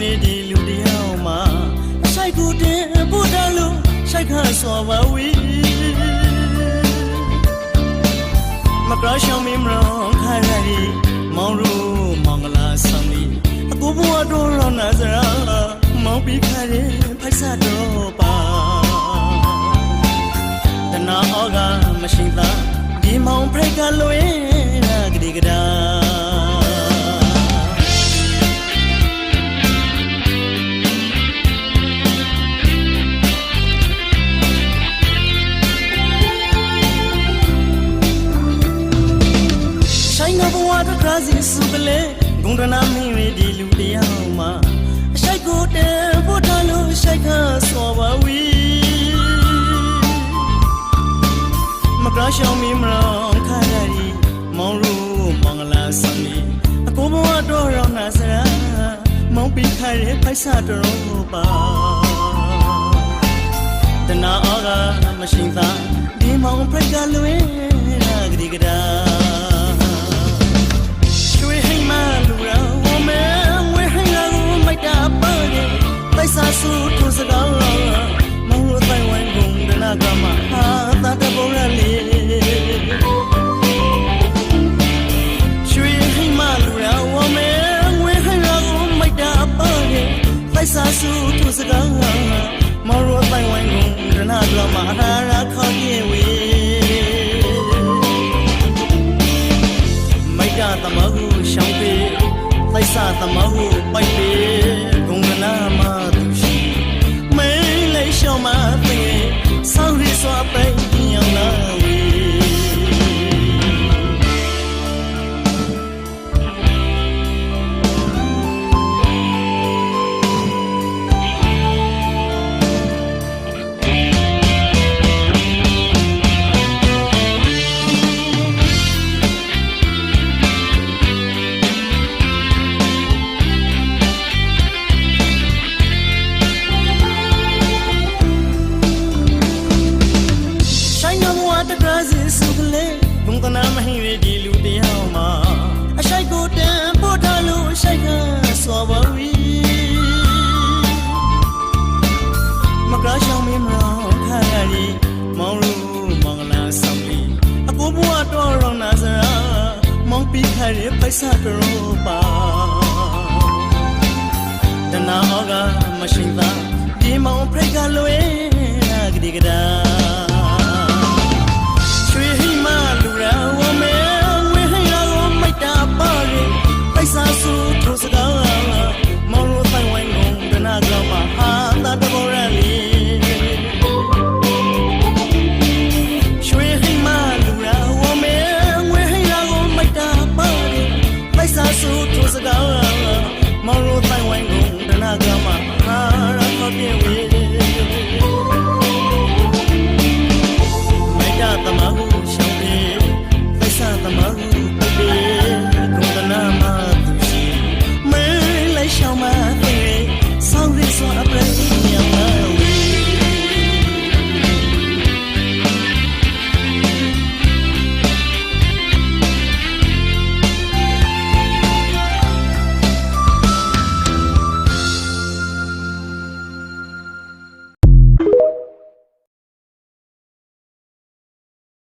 နေဒီလူတယောက်မှာအဆိုင်ကိုတင်ပို့တယ်လို့ရှိုက်ခါစွာပါဝီမကရှောင်းမင်းမရောခါရရီမောင်ရူမောင်ကလာဆောင်လီအကူဘွားတော်ရောနာစရာမောင်ပြီးခါရဲဖိုက်စားတော့ပါတနာဩကမရှိသားဒီမောင်ဖိတ်ကလွင်ရာဂဒီကဒါဆိုင်ငါဘဝတခါစီစုကလေးဂုံဒနာမင်းရီဒီလူတယောက်မှာအရှိုက်ကိုတဲဖို့ထားလို့ရှိုက်ခါစောပါဝီမကရှောင်းမင်းမရောခါရီမောင်ရူမောင်လာစံလီအကိုဘဝတော်ရောနာစရာမောင်ပြီးခါရဲဖိုက်စားတော်ပါတနာအောကမရှိသားဒီမောင်ဖိတ်ကလွင်ရာဂဒီကဒါစာစုထူစကားမောင်တို့တိုင်ဝိုင်းကုန်ဒနာကမဟာတာတပေါ်ရလေရွှေဟိမလူရဝမဲငွေဟိရာကိုမိုက်တာပါရဲ့ဖိုက်စာစုထူစကားမောင်တို့တိုင်ဝိုင်းကုန်ဒနာကမဟာရာခေါ်ပြေဝေမိုက်တာတမဟုရှောင်းပေဖိုက်စာတမဟုပိုက်ပေဂုံဒနာမရှောင်းမသိဆောင်းရီစွာပိန်ရောင်လာဝေစုကလေးဘုံကနာမဟင်းရဒီလူတယောက်မှာအရှိုက်ကိုတန်ပို့ထားလို့ရှိုက်ကစောပါဝီမကရှောင်းမင်းမရောခါရီမောင်ရူမောင်လာဆောင်လီအကိုဘွားတော်ရောနာစရာမောင်ပြီးခါရဲပိုက်စားတော်ပါတနာဩကမရှိသာ